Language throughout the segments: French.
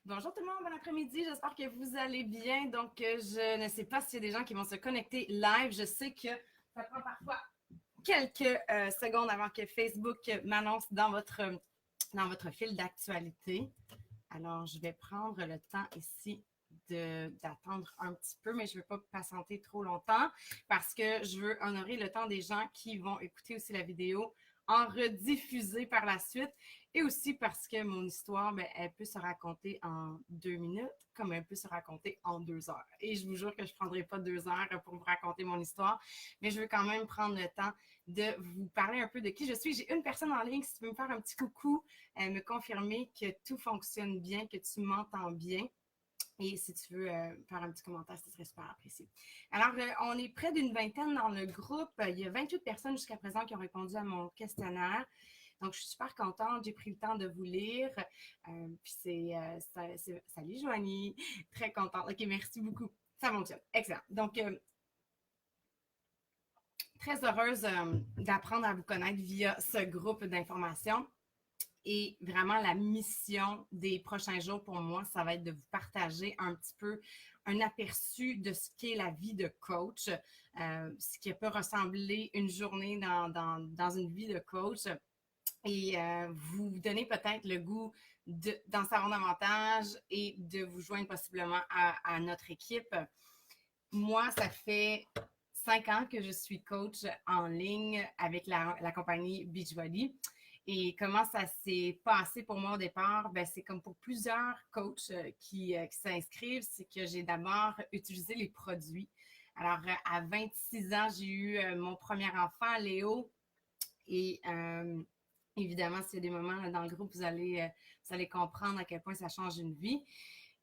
Bonjour tout le monde, bon après-midi, j'espère que vous allez bien. Donc, je ne sais pas s'il y a des gens qui vont se connecter live. Je sais que ça prend parfois quelques secondes avant que Facebook m'annonce dans votre fil d'actualité. Alors, je vais prendre le temps ici d'attendre un petit peu, mais je ne veux pas patienter trop longtemps parce que je veux honorer le temps des gens qui vont écouter aussi la vidéo en rediffuser par la suite et aussi parce que mon histoire, ben, elle peut se raconter en 2 minutes comme elle peut se raconter en 2 heures. Et je vous jure que je ne prendrai pas 2 heures pour vous raconter mon histoire, mais je veux quand même prendre le temps de vous parler un peu de qui je suis. J'ai une personne en ligne, si tu veux me faire un petit coucou, me confirmer que tout fonctionne bien, que tu m'entends bien. Et si tu veux faire un petit commentaire, ce serait super apprécié. Alors, on est près d'une vingtaine dans le groupe. Il y a 28 personnes jusqu'à présent qui ont répondu à mon questionnaire. Donc, je suis super contente. J'ai pris le temps de vous lire. Puis salut Joanie, très contente. OK, merci beaucoup. Ça fonctionne. Excellent. Donc, très heureuse d'apprendre à vous connaître via ce groupe d'informations. Et vraiment, la mission des prochains jours pour moi, ça va être de vous partager un petit peu un aperçu de ce qu'est la vie de coach, ce qui peut ressembler une journée dans une vie de coach et vous donner peut-être le goût d'en savoir davantage et de vous joindre possiblement à notre équipe. Moi, ça fait 5 ans que je suis coach en ligne avec la compagnie Beachbody. Et comment ça s'est passé pour moi au départ? Ben, c'est comme pour plusieurs coachs qui s'inscrivent, c'est que j'ai d'abord utilisé les produits. Alors, à 26 ans, j'ai eu mon premier enfant, Léo, et évidemment, s'il y a des moments dans le groupe, vous allez comprendre à quel point ça change une vie.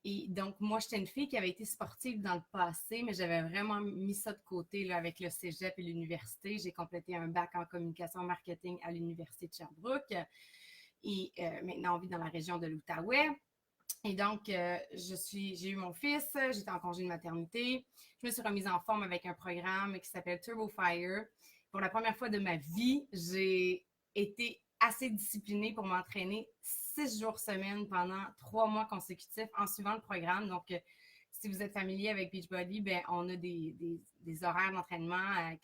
Et donc, moi, j'étais une fille qui avait été sportive dans le passé, mais j'avais vraiment mis ça de côté là, avec le cégep et l'université. J'ai complété un bac en communication marketing à l'Université de Sherbrooke et maintenant, on vit dans la région de l'Outaouais. Et donc, j'ai eu mon fils, j'étais en congé de maternité. Je me suis remise en forme avec un programme qui s'appelle Turbo Fire. Pour la première fois de ma vie, j'ai été assez disciplinée pour m'entraîner 6 jours semaine pendant 3 mois consécutifs en suivant le programme. Donc, si vous êtes familier avec Beachbody, ben, on a des horaires d'entraînement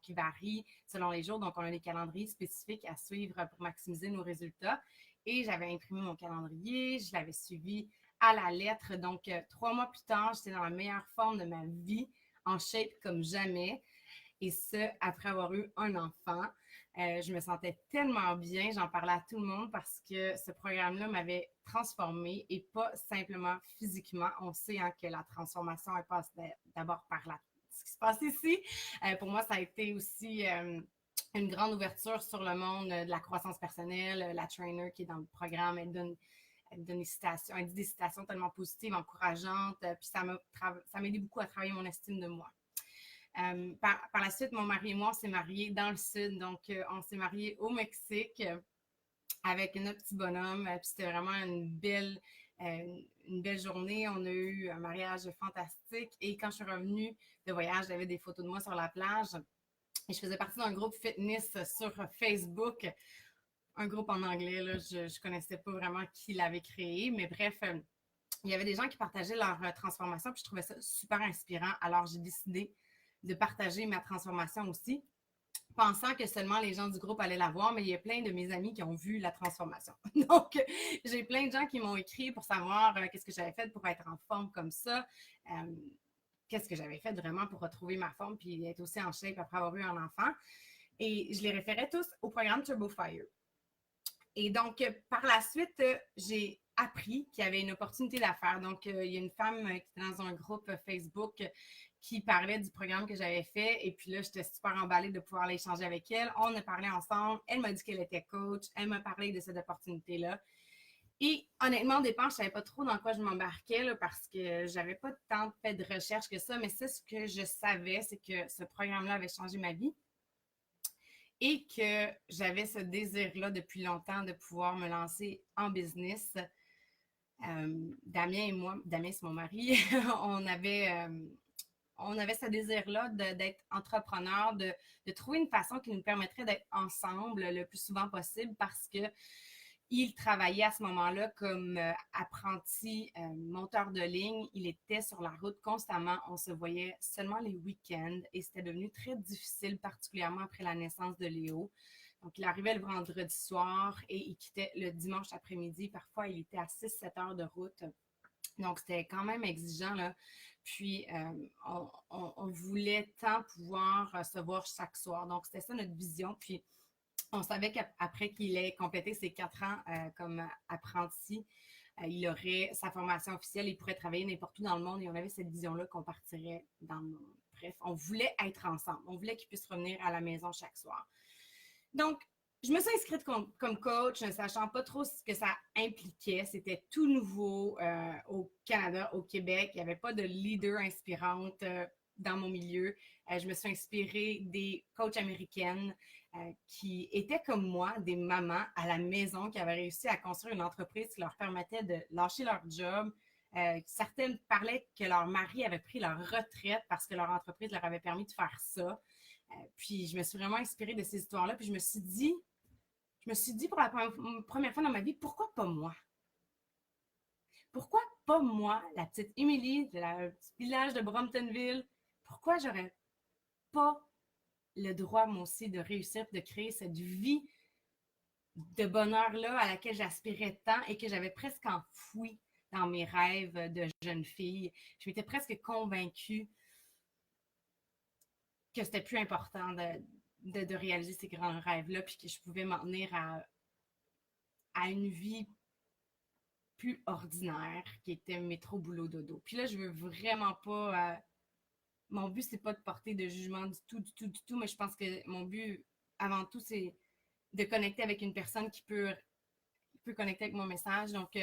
qui varient selon les jours. Donc, on a des calendriers spécifiques à suivre pour maximiser nos résultats. Et j'avais imprimé mon calendrier, je l'avais suivi à la lettre. Donc, 3 mois plus tard, j'étais dans la meilleure forme de ma vie, en shape comme jamais. Et ce, après avoir eu un enfant. Je me sentais tellement bien, j'en parlais à tout le monde parce que ce programme-là m'avait transformée et pas simplement physiquement. On sait hein, que la transformation, elle passe d'abord par ce qui se passe ici. Pour moi, ça a été aussi une grande ouverture sur le monde de la croissance personnelle. La trainer qui est dans le programme, elle donne des citations, elle dit des citations tellement positives, encourageantes, puis ça m'a aidé beaucoup à travailler mon estime de moi. Par la suite, mon mari et moi, on s'est mariés dans le sud. Donc, on s'est mariés au Mexique avec notre petit bonhomme. Puis c'était vraiment une belle journée. On a eu un mariage fantastique. Et quand je suis revenue de voyage, j'avais des photos de moi sur la plage. Et je faisais partie d'un groupe fitness sur Facebook. Un groupe en anglais, là, je ne connaissais pas vraiment qui l'avait créé. Mais bref, il y avait des gens qui partageaient leur transformation. Puis je trouvais ça super inspirant. Alors, j'ai décidé de partager ma transformation aussi, pensant que seulement les gens du groupe allaient la voir, mais il y a plein de mes amis qui ont vu la transformation. Donc, j'ai plein de gens qui m'ont écrit pour savoir qu'est-ce que j'avais fait pour être en forme comme ça, qu'est-ce que j'avais fait vraiment pour retrouver ma forme puis être aussi en shape après avoir eu un enfant. Et je les référais tous au programme Turbo Fire. Et donc, par la suite, j'ai appris qu'il y avait une opportunité d'affaires. Donc, il y a une femme qui était dans un groupe Facebook qui parlait du programme que j'avais fait. Et puis là, j'étais super emballée de pouvoir aller échanger avec elle. On a parlé ensemble. Elle m'a dit qu'elle était coach. Elle m'a parlé de cette opportunité-là. Et honnêtement, au départ, je ne savais pas trop dans quoi je m'embarquais là, parce que j'avais pas tant fait de recherche que ça. Mais c'est ce que je savais, c'est que ce programme-là avait changé ma vie et que j'avais ce désir-là depuis longtemps de pouvoir me lancer en business. Damien et moi, Damien c'est mon mari, on avait ce désir-là d'être entrepreneur, de trouver une façon qui nous permettrait d'être ensemble le plus souvent possible parce que Il travaillait à ce moment-là comme apprenti monteur de ligne. Il était sur la route constamment. On se voyait seulement les week-ends et c'était devenu très difficile, particulièrement après la naissance de Léo. Donc, il arrivait le vendredi soir et il quittait le dimanche après-midi. Parfois, il était à 6-7 heures de route. Donc, c'était quand même exigeant, là. Puis, on voulait tant pouvoir se voir chaque soir. Donc, c'était ça notre vision. Puis, on savait qu'après qu'il ait complété ses 4 ans comme apprenti, il aurait sa formation officielle, il pourrait travailler n'importe où dans le monde et on avait cette vision-là qu'on partirait dans le monde. Bref, on voulait être ensemble. On voulait qu'il puisse revenir à la maison chaque soir. Donc, je me suis inscrite comme coach, ne sachant pas trop ce que ça impliquait. C'était tout nouveau au Canada, au Québec. Il n'y avait pas de leader inspirante dans mon milieu. Je me suis inspirée des coachs américaines qui étaient comme moi, des mamans à la maison qui avaient réussi à construire une entreprise qui leur permettait de lâcher leur job. Certaines parlaient que leur mari avait pris leur retraite parce que leur entreprise leur avait permis de faire ça. Puis je me suis vraiment inspirée de ces histoires-là. Puis je me suis dit pour la première fois dans ma vie, pourquoi pas moi? Pourquoi pas moi, la petite Émilie de la petit village de Bromptonville? Pourquoi j'aurais pas le droit, moi aussi, de réussir, de créer cette vie de bonheur-là à laquelle j'aspirais tant et que j'avais presque enfoui dans mes rêves de jeune fille. Je m'étais presque convaincue que c'était plus important de réaliser ces grands rêves-là, puis que je pouvais m'en tenir à une vie plus ordinaire, qui était métro, boulot, dodo. Puis là, je veux vraiment pas... mon but, c'est pas de porter de jugement du tout, du tout, du tout, mais je pense que mon but, avant tout, c'est de connecter avec une personne qui peut connecter avec mon message. Donc,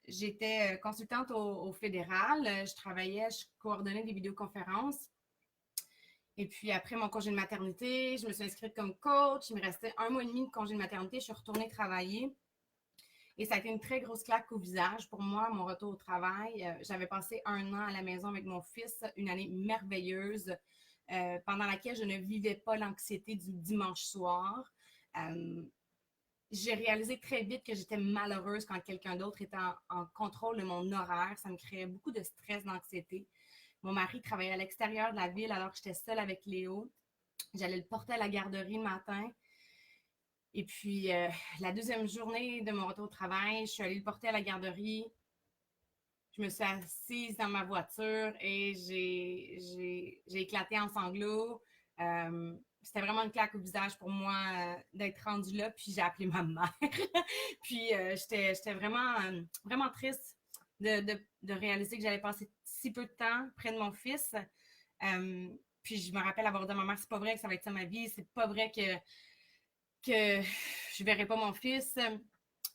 j'étais consultante au fédéral. Je coordonnais des vidéoconférences. Et puis, après mon congé de maternité, je me suis inscrite comme coach. Il me restait 1 mois et demi de congé de maternité. Je suis retournée travailler. Et ça a été une très grosse claque au visage pour moi, mon retour au travail. J'avais passé 1 an à la maison avec mon fils, une année merveilleuse, pendant laquelle je ne vivais pas l'anxiété du dimanche soir. J'ai réalisé très vite que j'étais malheureuse quand quelqu'un d'autre était en contrôle de mon horaire. Ça me créait beaucoup de stress, d'anxiété. Mon mari travaillait à l'extérieur de la ville alors que j'étais seule avec Léo. J'allais le porter à la garderie le matin. Et puis, la deuxième journée de mon retour au travail, je suis allée le porter à la garderie. Je me suis assise dans ma voiture et j'ai éclaté en sanglots. C'était vraiment une claque au visage pour moi d'être rendue là. Puis j'ai appelé ma mère. Puis j'étais vraiment triste de réaliser que j'allais passer si peu de temps près de mon fils. Puis je me rappelle avoir dit à ma mère, c'est pas vrai que ça va être ça ma vie. C'est pas vrai que je verrai pas mon fils.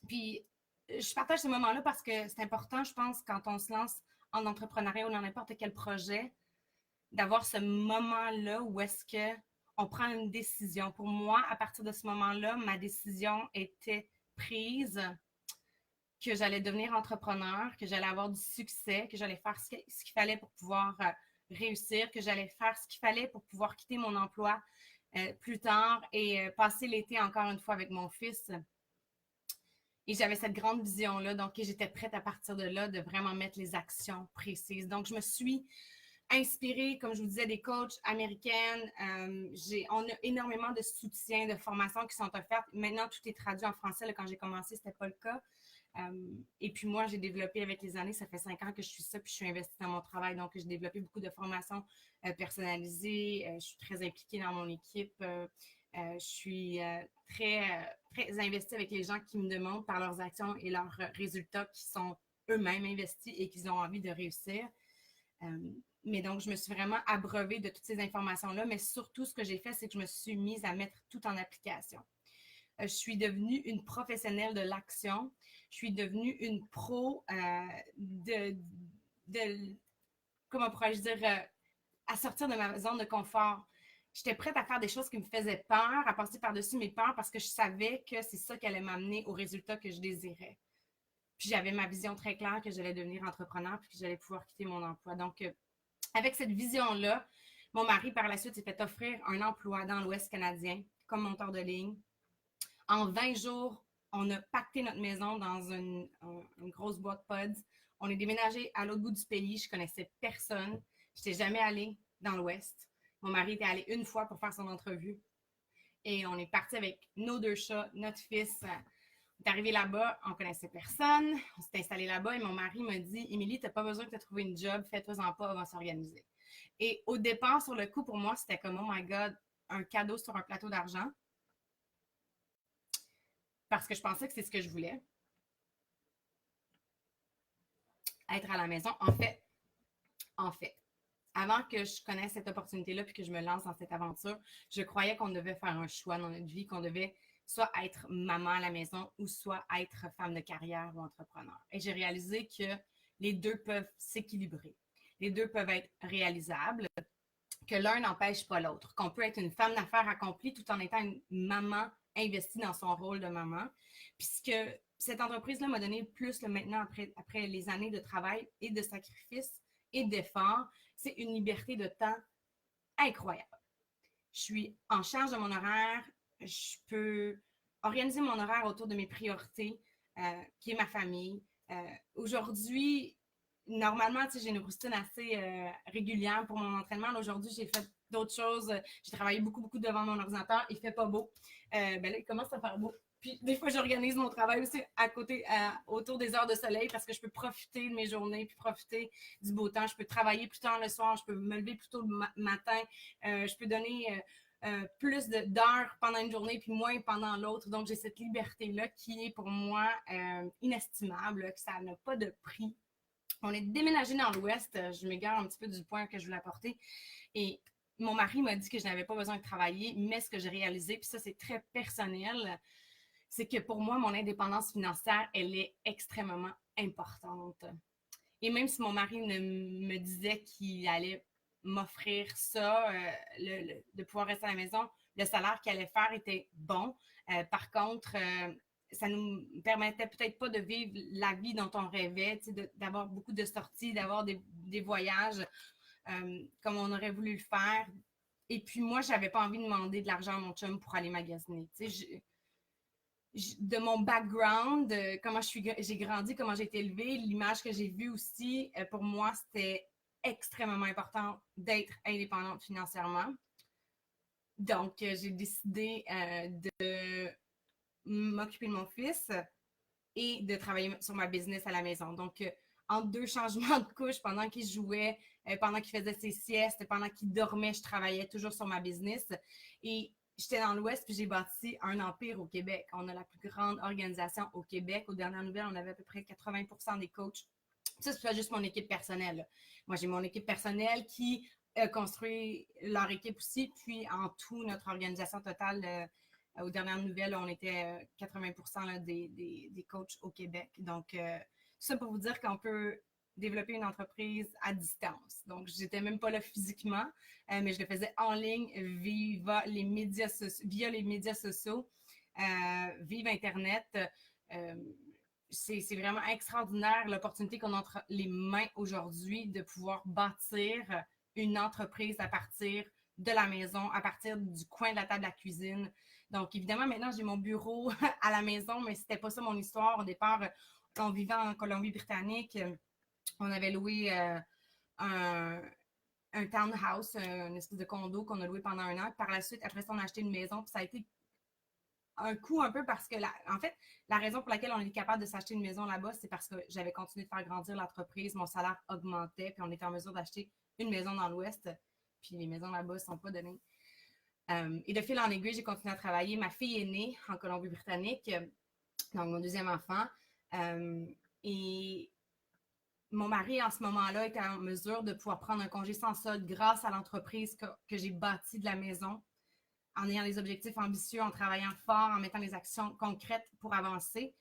Puis je partage ce moment-là parce que c'est important, je pense, quand on se lance en entrepreneuriat ou dans n'importe quel projet, d'avoir ce moment-là où est-ce que on prend une décision. Pour moi, à partir de ce moment-là, ma décision était prise que j'allais devenir entrepreneur, que j'allais avoir du succès, que j'allais faire ce qu'il fallait pour pouvoir réussir, que j'allais faire ce qu'il fallait pour pouvoir quitter mon emploi plus tard et passer l'été encore une fois avec mon fils. Et j'avais cette grande vision-là, donc j'étais prête à partir de là de vraiment mettre les actions précises. Donc, je me suis inspirée, comme je vous disais, des coachs américaines. On a énormément de soutien, de formations qui sont offertes. Maintenant, tout est traduit en français. Là, quand j'ai commencé, ce n'était pas le cas. Et puis moi, j'ai développé avec les années, ça fait 5 ans que je suis ça, puis je suis investie dans mon travail. Donc, j'ai développé beaucoup de formations personnalisées. Je suis très impliquée dans mon équipe. Je suis très investie avec les gens qui me demandent par leurs actions et leurs résultats qui sont eux-mêmes investis et qu'ils ont envie de réussir. Mais donc, je me suis vraiment abreuvée de toutes ces informations-là. Mais surtout, ce que j'ai fait, c'est que je me suis mise à mettre tout en application. Je suis devenue une professionnelle de l'action. Je suis devenue une pro comment pourrais-je dire, à sortir de ma zone de confort. J'étais prête à faire des choses qui me faisaient peur, à passer par-dessus mes peurs parce que je savais que c'est ça qui allait m'amener au résultat que je désirais. Puis j'avais ma vision très claire que j'allais devenir entrepreneur puis que j'allais pouvoir quitter mon emploi. Donc, avec cette vision-là, mon mari, par la suite, s'est fait offrir un emploi dans l'Ouest canadien comme monteur de ligne. En 20 jours, On a pacté notre maison dans une grosse boîte pods. On est déménagé à l'autre bout du pays. Je connaissais personne. Je n'étais jamais allée dans l'Ouest. Mon mari était allé une fois pour faire son entrevue. Et on est parti avec nos 2 chats, notre fils. On est arrivé là-bas, on connaissait personne. On s'est installé là-bas et mon mari m'a dit « Émilie, tu n'as pas besoin de te trouver une job. Fais-toi-en pas, on va s'organiser. » Et au départ, sur le coup, pour moi, c'était comme « Oh my God, un cadeau sur un plateau d'argent. » Parce que je pensais que c'est ce que je voulais. Être à la maison. En fait, avant que je connaisse cette opportunité-là puis que je me lance dans cette aventure, je croyais qu'on devait faire un choix dans notre vie, qu'on devait soit être maman à la maison ou soit être femme de carrière ou entrepreneur. Et j'ai réalisé que les deux peuvent s'équilibrer. Les deux peuvent être réalisables, que l'un n'empêche pas l'autre, qu'on peut être une femme d'affaires accomplie tout en étant une maman investie dans son rôle de maman. Puisque cette entreprise-là m'a donné plus maintenant, après les années de travail et de sacrifice et d'efforts, c'est une liberté de temps incroyable. Je suis en charge de mon horaire, je peux organiser mon horaire autour de mes priorités, qui est ma famille. Aujourd'hui, normalement, j'ai une routine assez régulière pour mon entraînement. Là, aujourd'hui, j'ai fait d'autres choses. J'ai travaillé beaucoup devant mon ordinateur. Il fait pas beau. Là, il commence à faire beau. Puis des fois, j'organise mon travail aussi à côté, autour des heures de soleil parce que je peux profiter de mes journées, puis profiter du beau temps. Je peux travailler plus tard le soir, je peux me lever plus tôt le matin. Je peux donner plus d'heures pendant une journée, puis moins pendant l'autre. Donc, j'ai cette liberté-là qui est pour moi inestimable, que ça n'a pas de prix. On est déménagé dans l'Ouest. Je m'égare un petit peu du point que je voulais apporter. Et mon mari m'a dit que je n'avais pas besoin de travailler, mais ce que j'ai réalisé, puis ça, c'est très personnel, c'est que pour moi, mon indépendance financière, elle est extrêmement importante. Et même si mon mari me disait qu'il allait m'offrir ça, de pouvoir rester à la maison, le salaire qu'il allait faire était bon. Par contre, ça nous permettait peut-être pas de vivre la vie dont on rêvait, d'avoir beaucoup de sorties, d'avoir des voyages comme on aurait voulu le faire. Et puis moi, j'avais pas envie de demander de l'argent à mon chum pour aller magasiner. De mon background, comment j'ai grandi, comment j'ai été élevée, l'image que j'ai vue aussi, pour moi, c'était extrêmement important d'être indépendante financièrement. Donc, j'ai décidé de m'occuper de mon fils et de travailler sur ma business à la maison. Donc, entre 2 changements de couche, pendant qu'il jouait, pendant qu'il faisait ses siestes, pendant qu'il dormait, je travaillais toujours sur ma business. Et j'étais dans l'Ouest, puis j'ai bâti un empire au Québec. On a la plus grande organisation au Québec. Aux dernières nouvelles, on avait à peu près 80% des coachs. Ça, c'est pas juste mon équipe personnelle. Moi, j'ai mon équipe personnelle qui construit leur équipe aussi. Puis, en tout, notre organisation totale, aux dernières nouvelles, on était 80% là, des coachs au Québec. Donc, tout ça pour vous dire qu'on peut développer une entreprise à distance. Donc, je n'étais même pas là physiquement, mais je le faisais en ligne via les médias sociaux, via Internet. C'est vraiment extraordinaire l'opportunité qu'on a entre les mains aujourd'hui de pouvoir bâtir une entreprise à partir de la maison, à partir du coin de la table de la cuisine. Donc, évidemment, maintenant, j'ai mon bureau à la maison, mais c'était pas ça mon histoire. Au départ, on vivait en Colombie-Britannique. On avait loué un townhouse, une espèce de condo qu'on a loué pendant 1 an. Par la suite, après ça, on a acheté une maison. Puis ça a été un coup un peu parce que, en fait, la raison pour laquelle on est capable de s'acheter une maison là-bas, c'est parce que j'avais continué de faire grandir l'entreprise. Mon salaire augmentait, puis on était en mesure d'acheter une maison dans l'Ouest. Puis les maisons là-bas ne sont pas données. Et de fil en aiguille, j'ai continué à travailler. Ma fille est née en Colombie-Britannique, donc mon 2e enfant. Et mon mari, en ce moment-là, était en mesure de pouvoir prendre un congé sans solde grâce à l'entreprise que j'ai bâtie de la maison, en ayant des objectifs ambitieux, en travaillant fort, en mettant des actions concrètes pour avancer.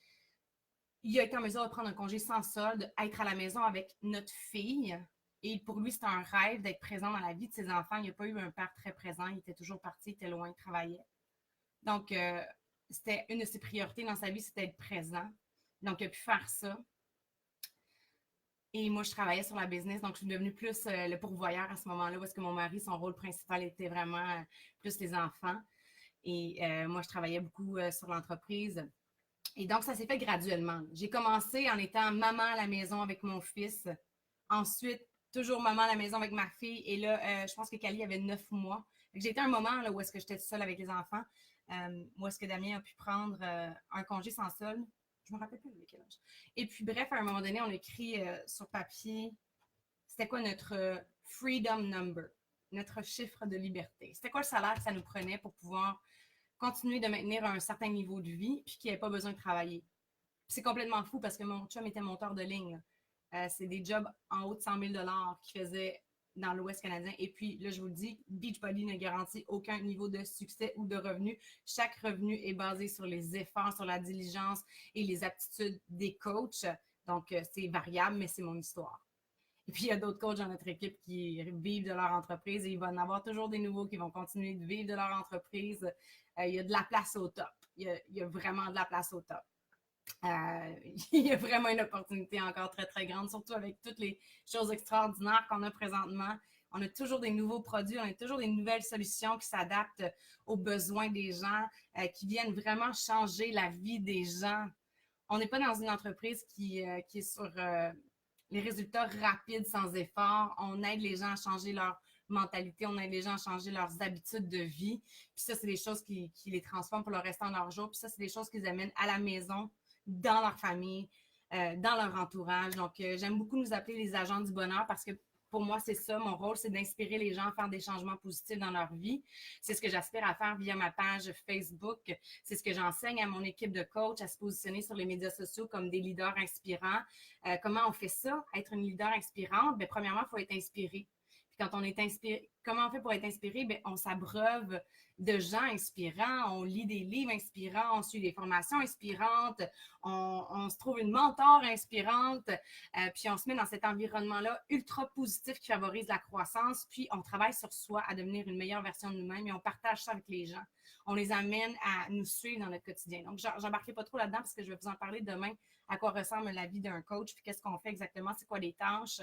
Il a été en mesure de prendre un congé sans solde, être à la maison avec notre fille. Et pour lui, c'était un rêve d'être présent dans la vie de ses enfants. Il n'a pas eu un père très présent. Il était toujours parti, il était loin, il travaillait. Donc, c'était une de ses priorités dans sa vie, c'était d'être présent. Donc, il a pu faire ça. Et moi, je travaillais sur la business, donc je suis devenue plus le pourvoyeur à ce moment-là, parce que mon mari, son rôle principal était vraiment plus les enfants. Et moi, je travaillais beaucoup sur l'entreprise. Et donc, ça s'est fait graduellement. J'ai commencé en étant maman à la maison avec mon fils. Ensuite, toujours maman à la maison avec ma fille. Et là, je pense que Cali avait 9 mois. J'ai été un moment là, où est-ce que j'étais seule avec les enfants, où est-ce que Damien a pu prendre un congé sans solde. Je me rappelle plus de quel âge. Et puis, bref, à un moment donné, on a écrit sur papier, c'était quoi notre freedom number, notre chiffre de liberté. C'était quoi le salaire que ça nous prenait pour pouvoir continuer de maintenir un certain niveau de vie, puis qu'il n'y ait pas besoin de travailler. C'est complètement fou parce que mon chum était monteur de ligne. C'est des jobs en haut de 100 000 qu'il faisait dans l'Ouest canadien. Et puis, là, je vous le dis, Beachbody ne garantit aucun niveau de succès ou de revenu. Chaque revenu est basé sur les efforts, sur la diligence et les aptitudes des coachs. Donc, c'est variable, mais c'est mon histoire. Et puis, il y a d'autres coachs dans notre équipe qui vivent de leur entreprise et il va en avoir toujours des nouveaux qui vont continuer de vivre de leur entreprise. Il y a de la place au top. Il y a vraiment de la place au top. Il y a vraiment une opportunité encore très, très grande, surtout avec toutes les choses extraordinaires qu'on a présentement. On a toujours des nouveaux produits, on a toujours des nouvelles solutions qui s'adaptent aux besoins des gens, qui viennent vraiment changer la vie des gens. On n'est pas dans une entreprise qui est sur les résultats rapides sans effort. On aide les gens à changer leur mentalité, on aide les gens à changer leurs habitudes de vie. Puis ça, c'est des choses qui les transforment pour le restant de leur jour. Puis ça, c'est des choses qu'ils amènent à la maison, dans leur famille, dans leur entourage. Donc, j'aime beaucoup nous appeler les agents du bonheur parce que pour moi, c'est ça, mon rôle, c'est d'inspirer les gens à faire des changements positifs dans leur vie. C'est ce que j'aspire à faire via ma page Facebook. C'est ce que j'enseigne à mon équipe de coach, à se positionner sur les médias sociaux comme des leaders inspirants. Comment on fait ça? Être une leader inspirante? Bien, premièrement, il faut être inspiré. Puis quand on est inspiré, comment on fait pour être inspiré? Bien, on s'abreuve de gens inspirants, on lit des livres inspirants, on suit des formations inspirantes, on se trouve une mentor inspirante, puis on se met dans cet environnement-là ultra positif qui favorise la croissance, puis on travaille sur soi à devenir une meilleure version de nous-mêmes et on partage ça avec les gens. On les amène à nous suivre dans notre quotidien. Donc, j'embarquerai pas trop là-dedans parce que je vais vous en parler demain, à quoi ressemble la vie d'un coach, puis qu'est-ce qu'on fait exactement, c'est quoi les tâches.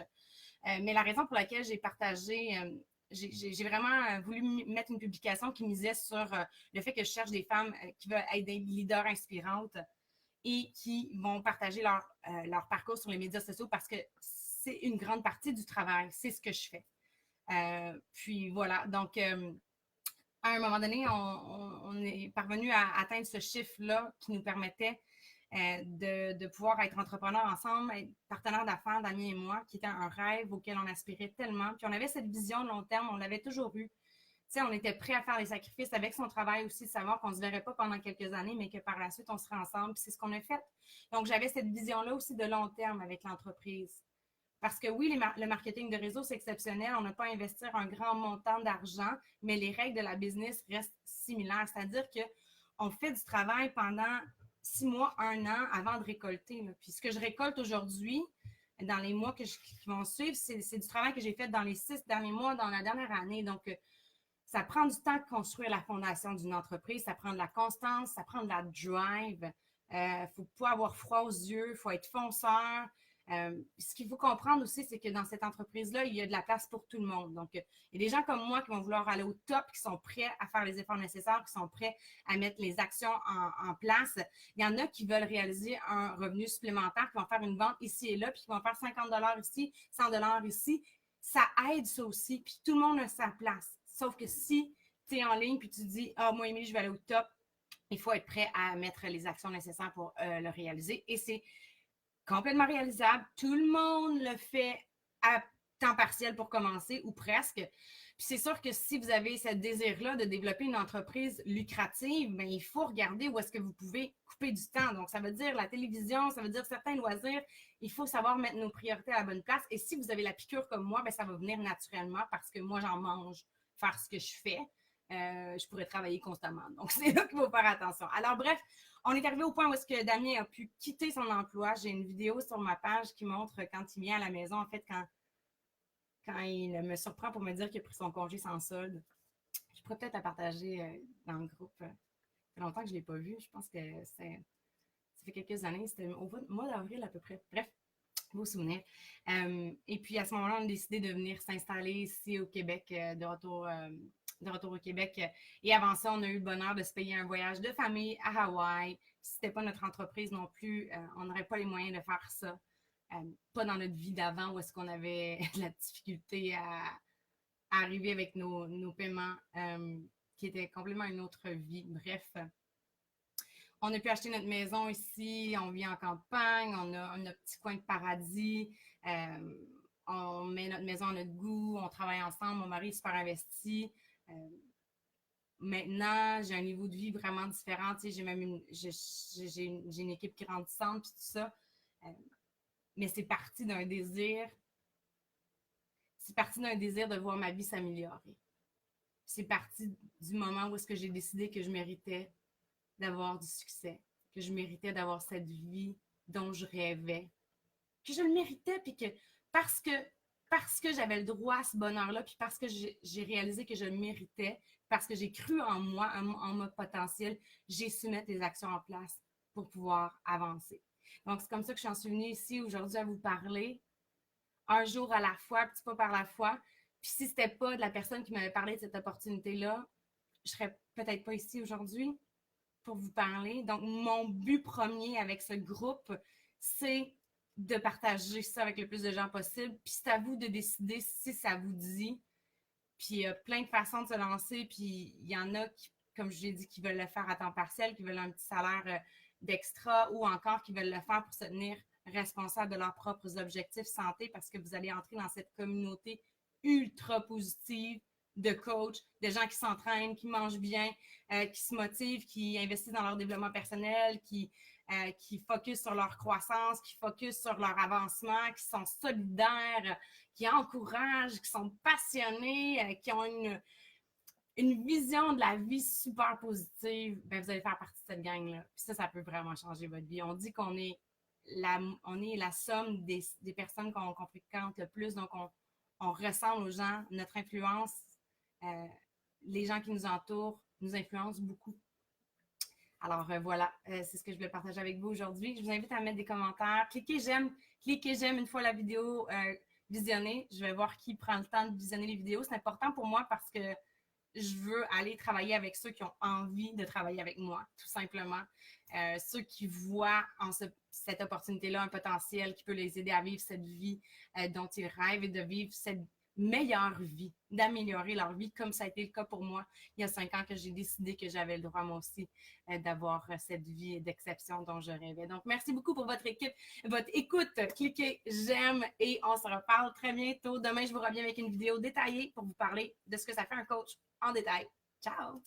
Mais la raison pour laquelle j'ai partagé j'ai vraiment voulu mettre une publication qui misait sur le fait que je cherche des femmes qui veulent être des leaders inspirantes et qui vont partager leur parcours sur les médias sociaux parce que c'est une grande partie du travail. C'est ce que je fais. Puis voilà. Donc, à un moment donné, on est parvenu à atteindre ce chiffre-là qui nous permettait de pouvoir être entrepreneurs ensemble, être partenaires d'affaires, Damien et moi, qui était un rêve auquel on aspirait tellement. Puis on avait cette vision de long terme, on l'avait toujours eu. Tu sais, on était prêts à faire des sacrifices avec son travail aussi, de savoir qu'on ne se verrait pas pendant quelques années, mais que par la suite, on serait ensemble. Puis c'est ce qu'on a fait. Donc, j'avais cette vision-là aussi de long terme avec l'entreprise. Parce que oui, le marketing de réseau, c'est exceptionnel. On n'a pas à investir un grand montant d'argent, mais les règles de la business restent similaires. C'est-à-dire qu'on fait du travail pendant 6 mois, 1 an avant de récolter. Là. Puis ce que je récolte aujourd'hui, dans les mois qui vont suivre, c'est du travail que j'ai fait dans les 6 derniers mois, dans la dernière année. Donc, ça prend du temps de construire la fondation d'une entreprise. Ça prend de la constance, ça prend de la drive. Il ne faut pas avoir froid aux yeux, il faut être fonceur. Ce qu'il faut comprendre aussi, c'est que dans cette entreprise-là, il y a de la place pour tout le monde. Donc, il y a des gens comme moi qui vont vouloir aller au top, qui sont prêts à faire les efforts nécessaires, qui sont prêts à mettre les actions en place. Il y en a qui veulent réaliser un revenu supplémentaire, qui vont faire une vente ici et là, puis qui vont faire 50 $ ici, 100 $ ici. Ça aide ça aussi, puis tout le monde a sa place. Sauf que si tu es en ligne, puis tu dis « Ah, moi, Émilie, je vais aller au top », il faut être prêt à mettre les actions nécessaires pour le réaliser. Et c'est complètement réalisable. Tout le monde le fait à temps partiel pour commencer, ou presque. Puis c'est sûr que si vous avez ce désir-là de développer une entreprise lucrative, bien, il faut regarder où est-ce que vous pouvez couper du temps. Donc, ça veut dire la télévision, ça veut dire certains loisirs. Il faut savoir mettre nos priorités à la bonne place. Et si vous avez la piqûre comme moi, bien, ça va venir naturellement parce que moi, j'en mange faire ce que je fais. Je pourrais travailler constamment. Donc, c'est là qu'il faut faire attention. Alors, bref, on est arrivé au point où est-ce que Damien a pu quitter son emploi. J'ai une vidéo sur ma page qui montre quand il vient à la maison, en fait, quand il me surprend pour me dire qu'il a pris son congé sans solde. Je pourrais peut-être la partager dans le groupe. Ça fait longtemps que je ne l'ai pas vu. Je pense que ça fait quelques années. C'était au mois d'avril à peu près. Bref, beaux souvenirs. Et puis, à ce moment-là, on a décidé de venir s'installer ici au Québec, de retour au Québec. Et avant ça, on a eu le bonheur de se payer un voyage de famille à Hawaï, Si ce n'était pas notre entreprise non plus, on n'aurait pas les moyens de faire ça. Pas dans notre vie d'avant où est-ce qu'on avait de la difficulté à arriver avec nos paiements, qui était complètement une autre vie. Bref, on a pu acheter notre maison ici, on vit en campagne, on a un petit coin de paradis, on met notre maison à notre goût, on travaille ensemble, mon mari est super investi. Maintenant, j'ai un niveau de vie vraiment différent. Tu sais, j'ai même une équipe grandissante, puis tout ça. Mais c'est parti d'un désir. C'est parti d'un désir de voir ma vie s'améliorer. C'est parti du moment où est-ce que j'ai décidé que je méritais d'avoir du succès, que je méritais d'avoir cette vie dont je rêvais, que je le méritais, puis que parce que j'avais le droit à ce bonheur-là, puis parce que j'ai réalisé que je le méritais, parce que j'ai cru en moi, en mon potentiel, j'ai su mettre les actions en place pour pouvoir avancer. Donc, c'est comme ça que je suis venue ici aujourd'hui à vous parler, un jour à la fois, petit pas par la fois. Puis si c'était pas de la personne qui m'avait parlé de cette opportunité-là, je serais peut-être pas ici aujourd'hui pour vous parler. Donc, mon but premier avec ce groupe, c'est de partager ça avec le plus de gens possible. Puis c'est à vous de décider si ça vous dit. Puis il y a plein de façons de se lancer. Puis il y en a qui, comme je l'ai dit, qui veulent le faire à temps partiel, qui veulent un petit salaire d'extra, ou encore qui veulent le faire pour se tenir responsable de leurs propres objectifs santé, parce que vous allez entrer dans cette communauté ultra positive de coachs, de gens qui s'entraînent, qui mangent bien, qui se motivent, qui investissent dans leur développement personnel, qui focus sur leur croissance, qui focus sur leur avancement, qui sont solidaires, qui encouragent, qui sont passionnés, qui ont une vision de la vie super positive. Ben, vous allez faire partie de cette gang-là. Puis ça peut vraiment changer votre vie. On dit qu'on est la somme des personnes qu'on fréquente le plus. Donc, on ressemble aux gens. Notre influence, les gens qui nous entourent, nous influencent beaucoup. Alors voilà, c'est ce que je voulais partager avec vous aujourd'hui. Je vous invite à mettre des commentaires. Cliquez j'aime une fois la vidéo visionnée. Je vais voir qui prend le temps de visionner les vidéos. C'est important pour moi parce que je veux aller travailler avec ceux qui ont envie de travailler avec moi, tout simplement. Ceux qui voient en cette opportunité-là un potentiel qui peut les aider à vivre cette vie dont ils rêvent et de vivre cette meilleure vie, d'améliorer leur vie, comme ça a été le cas pour moi il y a 5 ans que j'ai décidé que j'avais le droit moi aussi d'avoir cette vie d'exception dont je rêvais. Donc, merci beaucoup pour votre écoute. Cliquez j'aime et on se reparle très bientôt. Demain, je vous reviens avec une vidéo détaillée pour vous parler de ce que ça fait un coach en détail. Ciao!